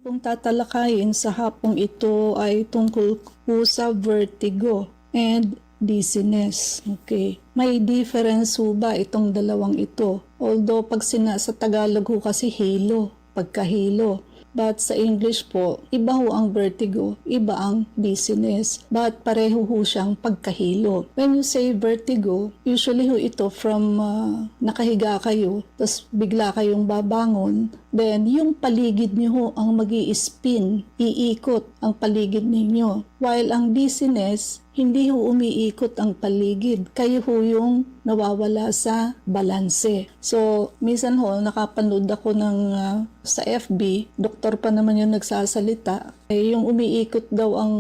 Pong tatalakayin sa hapong ito ay tungkol po sa vertigo and dizziness. Okay. May difference ho ba itong dalawang ito? Although pag sa Tagalog ho kasi hilo, pagkahilo. But sa English po, iba ho ang vertigo, iba ang dizziness. But pareho ho siyang pagkahilo. When you say vertigo, usually ho ito from nakahiga kayo, tapos bigla kayong babangon, then yung paligid niyo ho ang mag-i-spin, iikot ang paligid ninyo. While ang dizziness, hindi ho umiikot ang paligid. Kayo ho yung nawawala sa balanse. So, minsan ho, nakapanood ako sa FB, doktor pa naman yung nagsasalita. Yung umiikot daw ang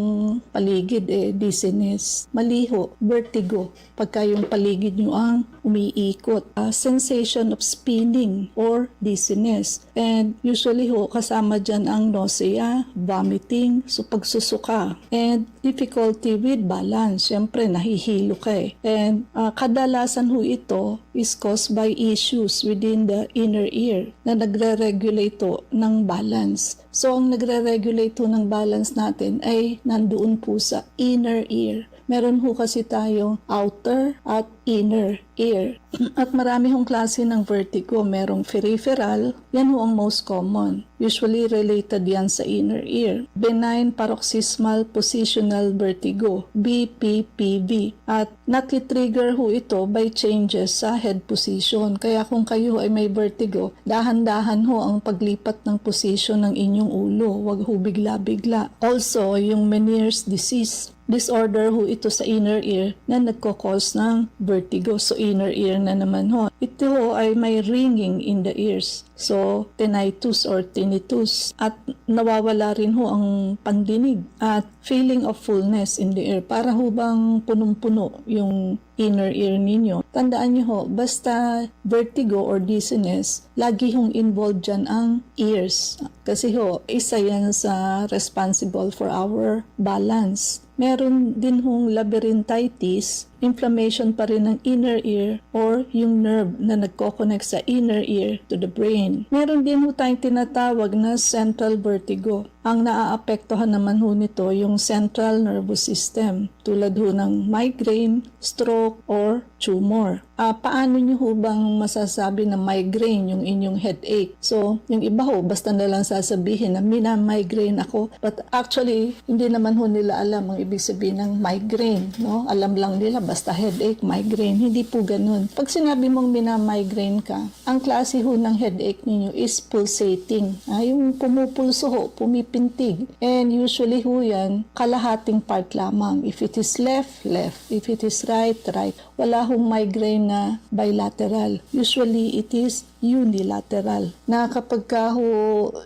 paligid, dizziness. Mali ho, vertigo. Pagka yung paligid nyo ang umiikot. Sensation of spinning or dizziness. And usually ho, kasama dyan ang nausea, vomiting, so pagsusuka. And difficulty with balance. Siyempre, nahihilo ka And kadalasan ho ito is caused by issues within the inner ear na nagre-regulate ng balance. So, ang nagre-regulate ng balance natin ay nandoon po sa inner ear. Meron ho kasi tayong outer at inner ear. At marami hong klase ng vertigo. Merong peripheral, yan ho ang most common. Usually related yan sa inner ear. Benign paroxysmal positional vertigo, BPPV. At nati-trigger ho ito by changes sa head position. Kaya kung kayo ay may vertigo, dahan-dahan ho ang paglipat ng position ng inyong ulo. Huwag ho bigla-bigla. Also, yung Meniere's disease. Disorder ho ito sa inner ear na nagkakos ng vertigo. So, inner ear na naman ho. Ito ho ay may ringing in the ears. So, tinnitus or tinnitus. At nawawala rin ho ang pandinig at feeling of fullness in the ear. Para ho bang punong-puno yung inner ear ninyo. Tandaan nyo ho, basta vertigo or dizziness, lagi hong involved dyan ang ears. Kasi ho, isa yan sa responsible for our balance. Meron din hong labyrinthitis, inflammation pa rin ng inner ear or yung nerve na nagko-connect sa inner ear to the brain. Meron din ho tayong tinatawag na central vertigo. Ang naaapektuhan naman ho nito yung central nervous system tulad ho ng migraine, stroke, or tumor. Paano nyo ho bang masasabi na migraine yung inyong headache? So, yung iba ho, basta na lang sasabihin na mina-migraine ako. But actually, hindi naman ho nila alam ang ibig sabihin ng migraine. No? Alam lang nila, basta headache, migraine. Hindi po ganun. Pag sinabi mong mina-migraine ka, ang klase ho ng headache ninyo is pulsating. Yung pumupulso ho, pumipintig. And usually ho yan, kalahating part lamang. If it is left, left. If it is right, right. Wala hong migraine na bilateral. Usually, it is unilateral. Na kapag ka ho,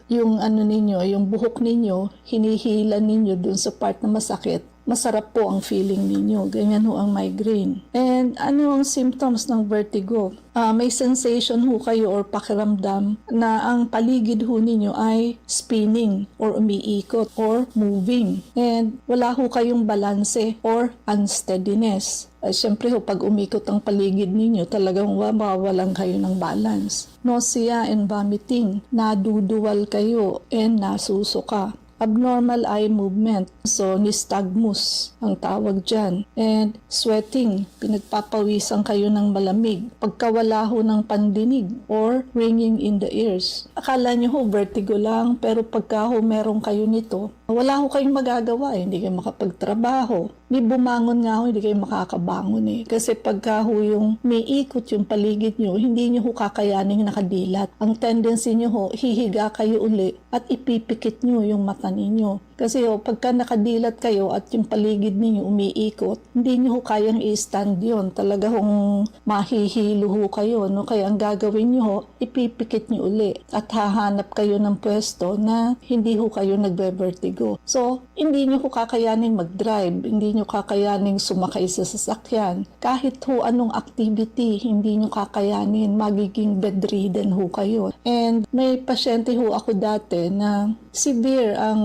yung yung buhok ninyo, hinihila ninyo dun sa part na masakit, masarap po ang feeling ninyo. Ganyan ho ang migraine. And ano ang symptoms ng vertigo? May sensation ho kayo or pakiramdam na ang paligid ho ninyo ay spinning or umiikot or moving. And wala ho kayong balanse or unsteadiness. Siyempre ho, pag umikot ang paligid ninyo, talagang mawawalan kayo ng balance. Nausea and vomiting, naduduwal kayo and nasusuka. Abnormal eye movement, so nystagmus ang tawag dyan. And sweating, pinagpapawisan kayo ng malamig. Pagkawala ho ng pandinig or ringing in the ears. Akala nyo ho vertigo lang, pero pagka ho meron kayo nito, wala ho kayong magagawa. Hindi kayo makapagtrabaho. May bumangon nga ho, hindi kayo makakabangon Kasi pagka ho yung may ikot yung paligid nyo, hindi nyo ho kakayaning nakadilat. Ang tendency nyo ho, hihiga kayo uli at ipipikit nyo yung mata ninyo. Kasi ho, pagka nakadilat kayo at yung paligid ninyo umiikot, hindi nyo ho kayang i-stand yun. Talaga hong mahihilo ho kayo. No? Kaya ang gagawin nyo ho, ipipikit nyo uli. At hahanap kayo ng pwesto na hindi ho kayo nagbe-vertigo. So, hindi nyo ho kakayaning mag-drive. Hindi nyo kakayaning sumakay sa sasakyan. Kahit ho anong activity, hindi nyo kakayanin. Magiging bedridden ho kayo. And may pasyente ho ako dati na severe ang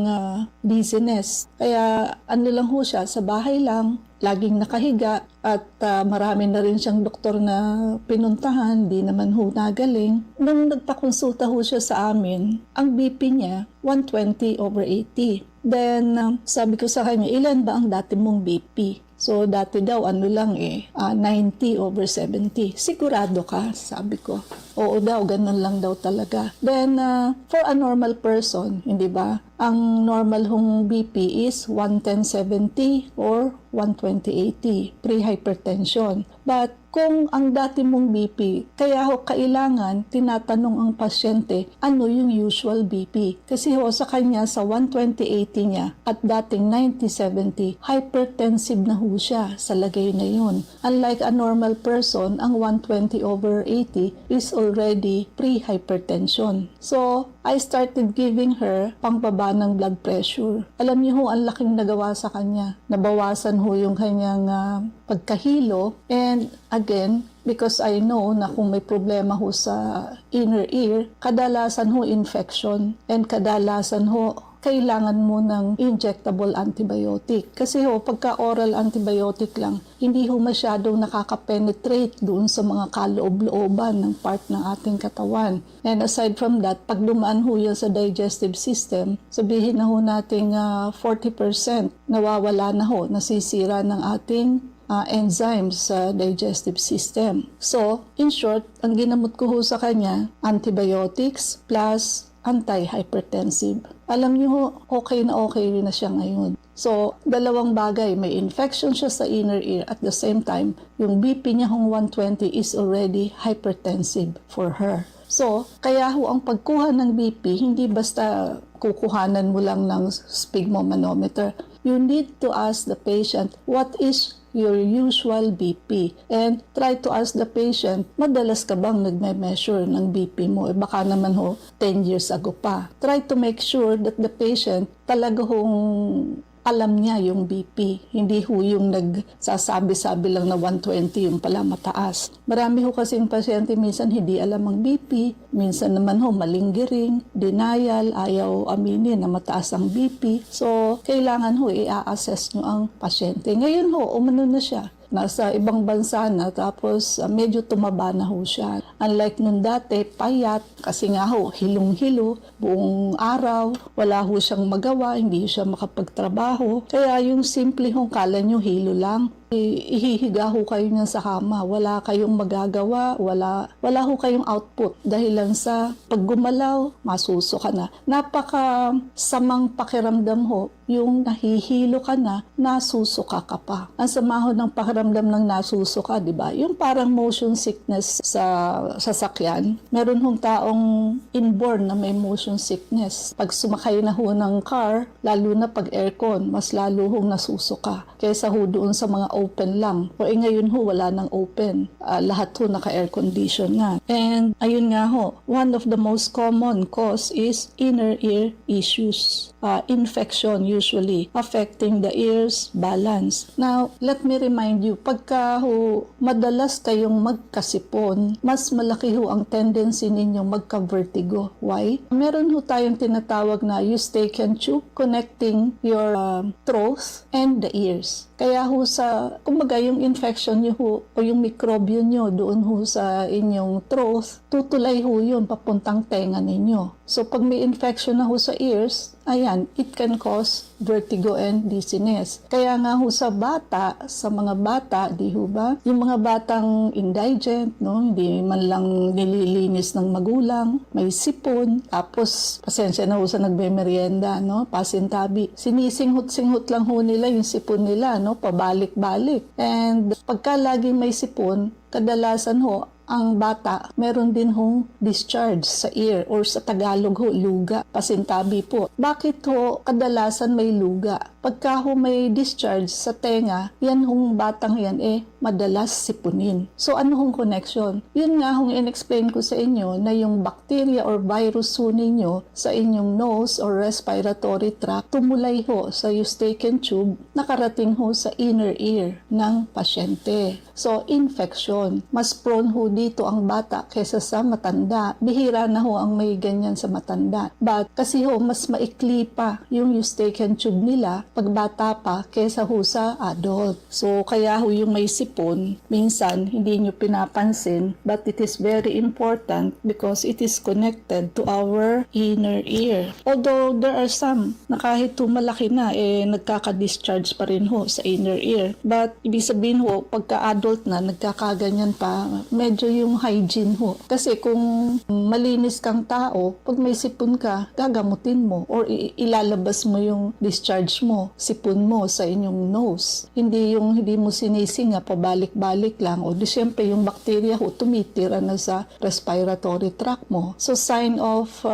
dizziness. Kaya ano lang ho siya, sa bahay lang, laging nakahiga at marami na rin siyang doktor na pinuntahan, di naman ho nagaling. Nung nagpakonsulta ho siya sa amin, ang BP niya 120/80. Then sabi ko sa kanya, ilan ba ang dati mong BP? So, dati daw, 90/70. Sigurado ka? Sabi ko. Oo daw, ganun lang daw talaga. Then, for a normal person, hindi ba? Ang normal hong BP is 110/70 or 120/80, pre-hypertension. But, kung ang dati mong BP, kaya ho kailangan tinatanong ang pasyente ano yung usual BP. Kasi ho sa kanya sa 120/80 niya at dating 90/70, hypertensive na ho siya sa lagay na yun. Unlike a normal person, ang 120/80 is already pre-hypertension. So, I started giving her pangbaba ng blood pressure. Alam niyo ho, ang laking nagawa sa kanya. Nabawasan ho yung kanyang pagkahilo. And again, because I know na kung may problema ho sa inner ear, kadalasan ho infection and kadalasan ho kailangan mo ng injectable antibiotic. Kasi ho, pagka oral antibiotic lang, hindi ho masyadong nakaka-penetrate doon sa mga kaloob-looban ng part ng ating katawan. And aside from that, pag dumaan ho yan sa digestive system, sabihin na ho nating 40% nawawala na ho, nasisira ng ating enzymes sa digestive system. So, in short, ang ginamot ko ho sa kanya, antibiotics plus anti-hypertensive. Alam niyo ho, okay na siya ngayon. So, dalawang bagay, may infection siya sa inner ear at the same time, yung BP niya hong 120 is already hypertensive for her. So, kaya ho ang pagkuha ng BP, hindi basta kukuhanan mo lang ng sphygmomanometer. You need to ask the patient, what is your usual BP? And try to ask the patient, madalas ka bang nagme-measure ng BP mo? Baka naman ho, 10 years ago pa. Try to make sure that the patient talaga hong alam niya yung BP. Hindi ho yung nagsasabi-sabi lang na 120 yung pala mataas. Marami ho kasing pasyente minsan hindi alam ang BP. Minsan naman ho malinggiring, denial, ayaw aminin na mataas ang BP. So, kailangan ho i-assess nyo ang pasyente. Ngayon ho, umano na siya. Nasa ibang bansa na tapos medyo tumaba na ho siya. Unlike nung dati, payat kasi nga ho, hilong-hilo, buong araw, wala ho siyang magawa, hindi siya makapagtrabaho. Kaya yung simple hong kala nyo hilo lang, ihihiga ho kayo niyan sa kama. Wala kayong magagawa, wala ho kayong output. Dahil lang sa paggumalaw, masuso ka na. Napaka samang pakiramdam ho, yung nahihilo ka na, nasusuka ka pa. Ang sama ho ng pakiramdam ng nasusuka, di ba? Yung parang motion sickness sa sasakyan. Meron hong taong inborn na may motion sickness. Pag sumakay na ho ng car, lalo na pag aircon, mas lalo hong nasusuka. Kaysa ho doon sa mga open lang. O ngayon ho, wala nang open. Lahat ho naka-air condition nga. And ayun nga ho, one of the most common cause is inner ear issues. Infection usually affecting the ears balance. Now, let me remind you, pagka ho madalas kayong magkasipon, mas malaki ho ang tendency ninyong magka-vertigo. Why? Meron ho tayong tinatawag na Eustachian tube connecting your throat and the ears. Kaya ho sa, kumbaga yung infection nyo ho, o yung mikrobyo nyo doon ho sa inyong throat, tutulay ho yun papuntang tenga ninyo. So pag may infection na ho sa ears, ayan, it can cause vertigo and dizziness. Kaya nga ho sa bata, sa mga bata, di ho ba? Yung mga batang indigent, no? Hindi man lang nililinis ng magulang, may sipon, tapos pasensya na ho sa nagbe-merienda, no? Pasintabi. Sinisinghot-singhot lang ho nila yung sipon nila, no? Pabalik-balik. And pagka laging may sipon, kadalasan ho, ang bata, meron din hong discharge sa ear or sa Tagalog ho, luga, pasintabi po. Bakit ho kadalasan may luga? Pagka ho may discharge sa tenga, yan hong batang yan madalas sipunin. So ano hong connection? Yun nga hong in-explain ko sa inyo na yung bacteria or virus ho ninyo sa inyong nose or respiratory tract tumulay ho sa eustachian tube, nakarating ho sa inner ear ng pasyente. So infection, mas prone ho dito ang bata kaysa sa matanda. Bihira na ho ang may ganyan sa matanda. But kasi ho mas maikli pa yung eustachian tube nila pag bata pa kaysa ho sa adult. So kaya ho yung may sipon, minsan hindi nyo pinapansin, but it is very important because it is connected to our inner ear. Although there are some na kahit malaki na, nagkaka-discharge pa rin ho sa inner ear. But ibig sabihin ho, pagka-adult na, nagkakaganyan pa, medyo yung hygiene ho. Kasi kung malinis kang tao, pag may sipon ka, gagamutin mo or ilalabas mo yung discharge mo, sipon mo sa inyong nose. Hindi yung hindi mo sinisinga, pabalik-balik lang. O di syempre yung bacteria ho, tumitira na sa respiratory tract mo. So sign of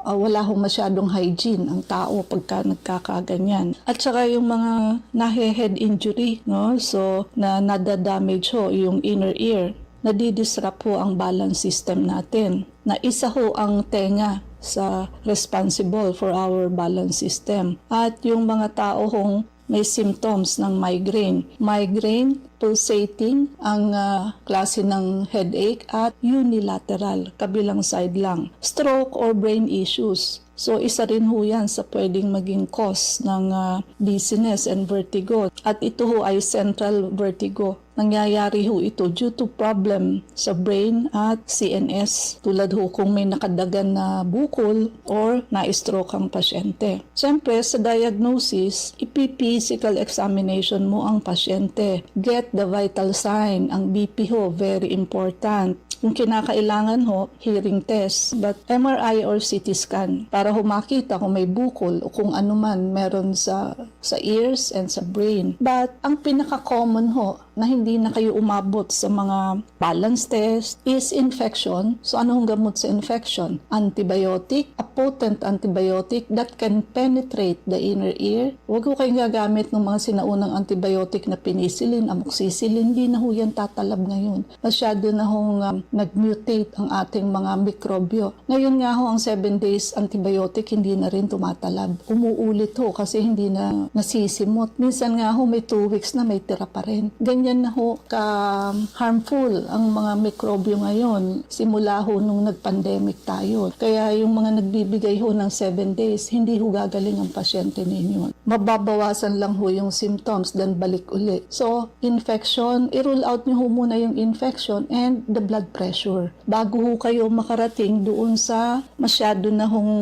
wala hong masyadong hygiene ang tao pagka nagkakaganyan. At saka yung mga nahe-head injury, no? So nadadamage ho yung inner ear. Nadidisrupt ho ang balance system natin. Na isa ho ang tenga sa responsible for our balance system. At yung mga tao hong may symptoms ng migraine. Migraine, pulsating, ang klase ng headache at unilateral, kabilang side lang. Stroke or brain issues. So isa rin ho yan sa pwedeng maging cause ng dizziness and vertigo. At ito ho ay central vertigo. Nangyayari ho ito due to problem sa brain at CNS. Tulad ho kung may nakadagan na bukol or na-stroke ang pasyente. Siyempre sa diagnosis, ipi-physical examination mo ang pasyente. Get the vital sign. Ang BP ho, very important. Kung kinakailangan ho, hearing test, but MRI or CT scan para ho makita kung may bukol o kung ano man meron sa ears and sa brain. But ang pinaka-common ho na hindi na kayo umabot sa mga balance test is infection. So anong gamot sa infection? Antibiotic, a potent antibiotic that can penetrate the inner ear. Huwag ko kayong gagamit ng mga sinaunang antibiotic na penicillin, amoxicillin, hindi na ho yan tatalab ngayon. Masyado na hong nag-mutate ang ating mga mikrobyo. Ngayon nga ho ang 7 days antibiotic hindi na rin tumatalab. Umuulit ho kasi hindi na nasisimot. Minsan nga ho may 2 weeks na may tira pa rin. Ganyan na ho ka-harmful ang mga mikrobyo ngayon simula ho nung nag-pandemic tayo. Kaya yung mga nagbibigay ho ng 7 days, hindi ho gagaling ang pasyente ninyo. Mababawasan lang ho yung symptoms, then balik uli. So, infection, i-rule out nyo ho muna yung infection and the blood pressure. Bago ho kayo makarating doon sa masyado na hong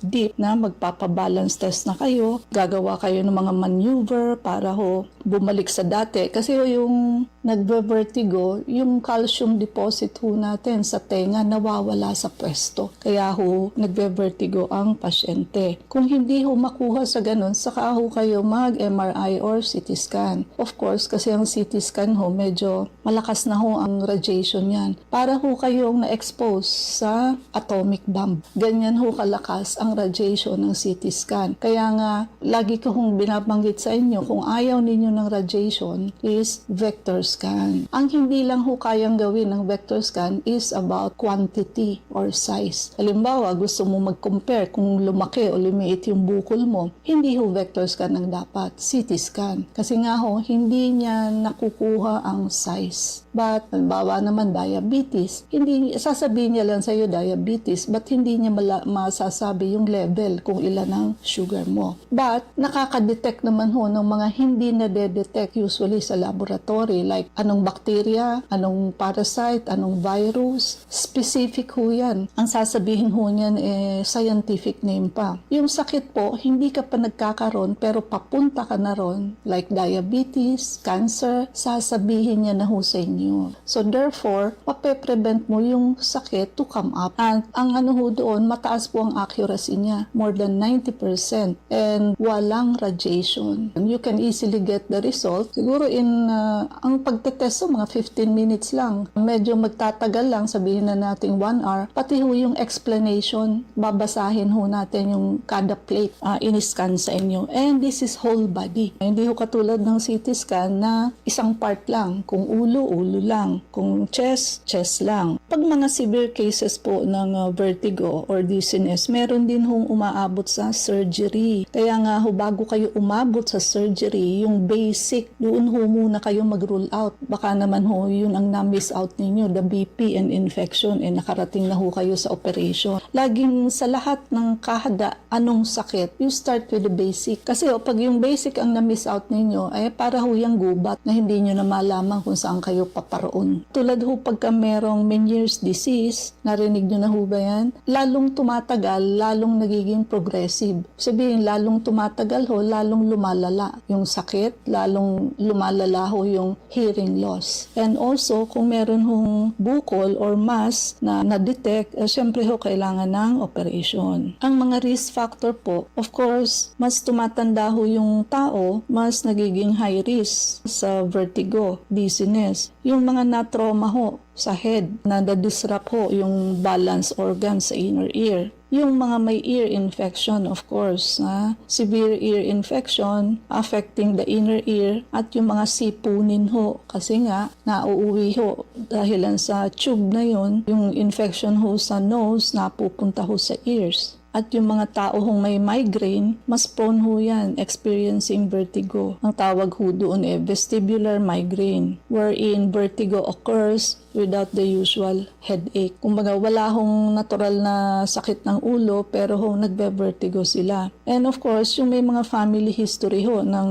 deep na magpapabalance test na kayo, gagawa kayo ng mga maneuver para ho bumalik sa dati. Kasi yung nagbe-vertigo, yung calcium deposit ho natin sa tenga nawawala sa pwesto. Kaya ho nagbe-vertigo ang pasyente. Kung hindi ho makuha sa ganun, saka ho kayo mag-MRI or CT scan. Of course, kasi ang CT scan ho, medyo malakas na ho ang radiation yan. Para ho kayong na-expose sa atomic bomb. Ganyan ho kalakas ang radiation ng CT scan. Kaya nga, lagi ko hong binabanggit sa inyo, kung ayaw ninyo ng radiation is vector scan. Ang hindi lang ho kayang gawin ng vector scan is about quantity or size. Halimbawa, gusto mo mag-compare kung lumaki o lumiit yung bukol mo, hindi ho vector scan ang dapat, CT scan. Kasi nga ho, hindi niya nakukuha ang size. But, halimbawa naman diabetes, hindi sasabihin niya lang sa iyo diabetes, but hindi niya masasabi yung level kung ilan ang sugar mo. But, nakaka-detect naman ho ng mga hindi na detect usually sa laboratory, like anong bacteria, anong parasite, anong virus, specific ho yan. Ang sasabihin ho niyan scientific name pa. Yung sakit po, hindi ka pa nagkakaroon pero papunta ka na ron, like diabetes, cancer, sasabihin niya na ho sa inyo. So therefore, mape-prevent mo yung sakit to come up. And ang ano ho doon, mataas po ang accuracy niya, more than 90%, and walang radiation. You can easily get the result. Siguro ang pagtetest so mga 15 minutes lang. Medyo magtatagal lang, sabihin na natin 1 hour. Pati ho yung explanation, babasahin ho natin yung kada plate in-scan sa inyo. And this is whole body. Hindi ho katulad ng CT scan na isang part lang. Kung ulo, ulo lang. Kung chest, chest lang. Pag mga severe cases po ng vertigo or dizziness, meron din hong umaabot sa surgery. Kaya nga ho, bago kayo umabot sa surgery, yung basic, doon ho muna kayo mag-rule out. Baka naman ho, yun ang na-miss out ninyo, the BP and infection, nakarating na ho kayo sa operation. Laging sa lahat ng kahada, anong sakit, you start with the basic. Kasi pag yung basic ang na-miss out ninyo, ay para ho yung gubat na hindi nyo na malaman kung saan kayo paparoon. Tulad ho pagka merong Meniere's disease, narinig nyo na ho ba yan? Lalong tumatagal, lalong nagiging progressive. Sabihin, lalong tumatagal ho, lalong lumalala yung sakit, lalong lumalala ho yung hearing loss. And also, kung meron hong bukol or mass na na-detect, syempre ho, kailangan ng operation. Ang mga risk factor po, of course, mas tumatanda ho yung tao, mas nagiging high risk sa vertigo, dizziness. Yung mga na-trauma ho sa head, na-disrupt ho yung balance organ sa inner ear. Yung mga may ear infection, of course, severe ear infection affecting the inner ear at yung mga sipunin ho. Kasi nga, nauuwi ho dahilan sa tube na yun, yung infection ho sa nose, napupunta ho sa ears. At yung mga tao hong may migraine, mas prone ho yan, experiencing vertigo. Ang tawag ho doon vestibular migraine, wherein vertigo occurs without the usual headache. Kumbaga, wala hong natural na sakit ng ulo, pero hong nagbe-vertigo sila. And of course, yung may mga family history ho ng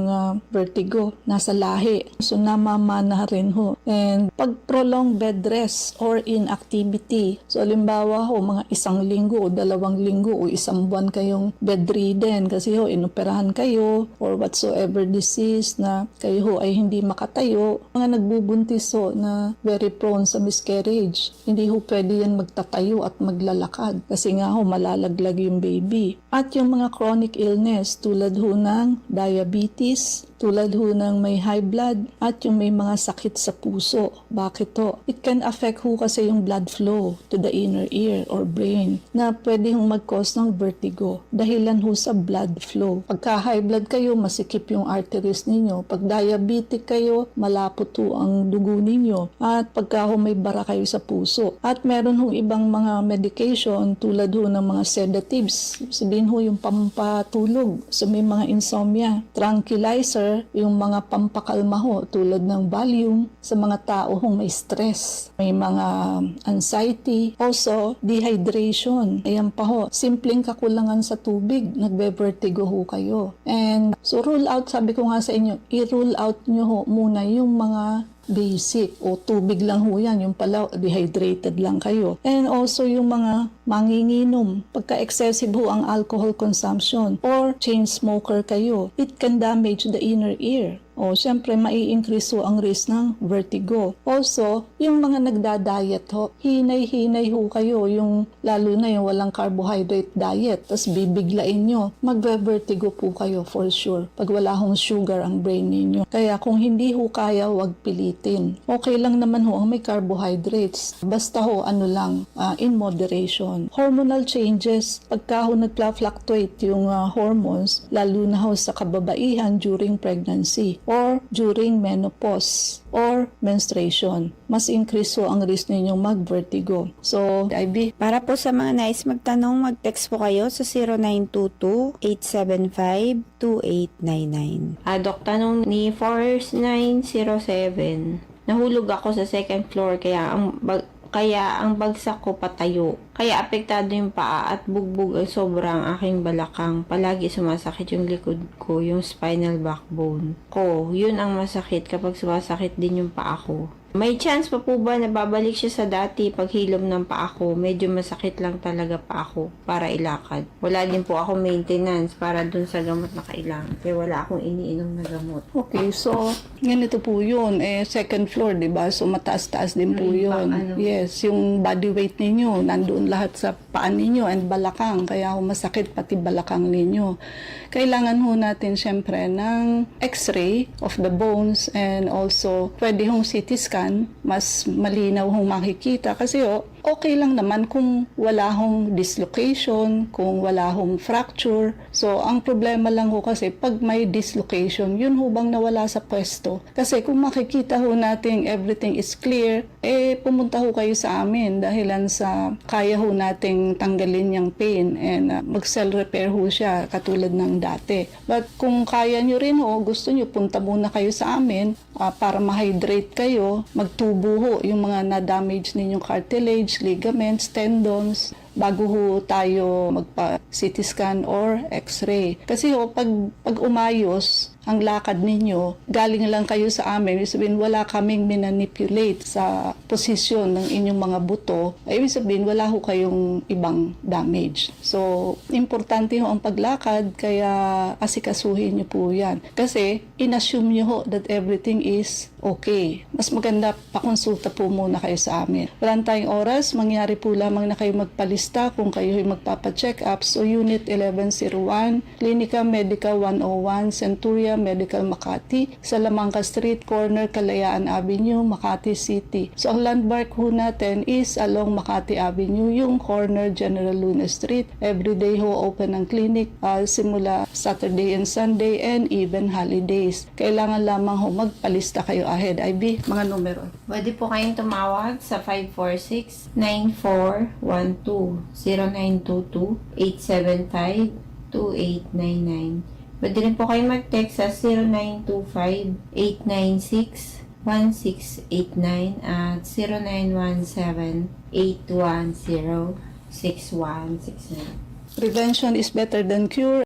vertigo, nasa lahi. So, namamana rin ho. And pag prolonged bed rest or inactivity, so halimbawa ho, mga 1 linggo o 2 linggo o 1 buwan kayong bedridden kasi ho, inoperahan kayo or whatsoever disease na kayo ho ay hindi makatayo. Mga nagbubuntis ho na very prone sa miscarriage. Hindi ho pwede yan magtatayo at maglalakad kasi nga ho malalaglag yung baby. At yung mga chronic illness tulad ho ng diabetes, tulad ho ng may high blood at yung may mga sakit sa puso. Bakit ho? It can affect ho kasi yung blood flow to the inner ear or brain na pwede hong mag-cause ng vertigo dahilan ho sa blood flow. Pagka high blood kayo, masikip yung arteries ninyo. Pag diabetic kayo, malapot ho ang dugo ninyo. At pagka ho may bara kayo sa puso. At meron ho ibang mga medication tulad ho ng mga sedatives. Sabihin ho yung pampatulog. So may mga insomnia. Tranquilizer, yung mga pampakalma ho tulad ng Valium sa mga tao hong may stress. May mga anxiety. Also, dehydration. Ayan pa ho. Simpleng kakulangan sa tubig. Nagbe-vertigo ho kayo. And so rule out, sabi ko nga sa inyo, i-rule out nyo ho muna yung mga basic o tubig lang ho yan, yung pala dehydrated lang kayo. And also yung mga manginginom, pagka excessive ho ang alcohol consumption or chain smoker kayo, it can damage the inner ear. O syempre mai-increase ho ang risk ng vertigo. Also, yung mga nagda-diet ho, hinay-hinay ho kayo, yung lalo na yung walang carbohydrate diet, tapos bibiglain nyo, magbe-vertigo po kayo for sure pag wala hong sugar ang brain ninyo. Kaya kung hindi ho kaya, wag pilitin. Okay lang naman ho ang may carbohydrates. Basta ho, in moderation. Hormonal changes, pagka ho nagfluctuate yung hormones, lalo na ho sa kababaihan during pregnancy or during menopause or menstruation, mas increase ho ang risk ninyong mag-vertigo. So, Ivy, para po sa mga nais magtanong, mag-text po kayo sa 0922-875-2899. Dok, tanong ni 4907. Nahulog ako sa second floor kaya ang bagsak ko patayo. Kaya apektado yung paa at bugbog ang sobrang aking balakang. Palagi sumasakit yung likod ko, yung spinal backbone ko. Yun ang masakit kapag sumasakit din yung paa ko. May chance pa po ba na babalik siya sa dati pag hilom ng paa ko? Medyo masakit lang talaga pa ako para ilakad. Wala din po ako maintenance para dun sa gamot na kailangan. Kaya wala akong iniinom na gamot. Okay, so ganito po yun. Second floor, di ba? So mataas-taas din po yun. Yes, yung body weight ninyo, nandoon lahat sa paan ninyo and balakang. Kaya masakit pati balakang ninyo. Kailangan ho natin syempre ng x-ray of the bones and also pwede hong CT scan, mas malinaw hong makikita kasi okay lang naman kung wala hong dislocation, kung wala hong fracture. So, ang problema lang ho kasi pag may dislocation, yun ho bang nawala sa pwesto. Kasi kung makikita ho natin everything is clear, pumunta ho kayo sa amin dahilan sa kaya ho nating tanggalin yung pain and mag-cell repair ho siya katulad ng dati. But kung kaya nyo rin ho, gusto nyo, punta muna kayo sa amin para ma-hydrate kayo, magtubo ho yung mga na-damage ninyong cartilage, ligaments, tendons, bago ho tayo magpa-CT scan or x-ray. Kasi pag umayos ang lakad ninyo, galing lang kayo sa amin, ibig sabihin wala kaming minanipulate sa posisyon ng inyong mga buto, ibig sabihin wala ho kayong ibang damage. So, importante ho ang paglakad, kaya asikasuhin nyo po yan. Kasi, inassume nyo ho that everything is okay. Mas maganda, pakonsulta po muna kayo sa amin. Walang tayong oras, mangyari po lamang na kayo magpalista kung kayo ay magpapa-check up. So, Unit 1101, Clinica Medica 101, Centuria Medical Makati, Salamanca Street, corner Kalayaan Avenue, Makati City. So, ang landmark ho natin is along Makati Avenue, yung corner General Luna Street. Everyday ho open ang clinic simula Saturday and Sunday and even holidays. Kailangan lamang ho magpalista kayo ahead. IB, mga numero. Pwede po kayong tumawag sa 546-9412, 0922-875-2899. Pwede rin po kayong mag-text sa 0925-896-1689 at 0917-810-6169. Prevention is better than cure.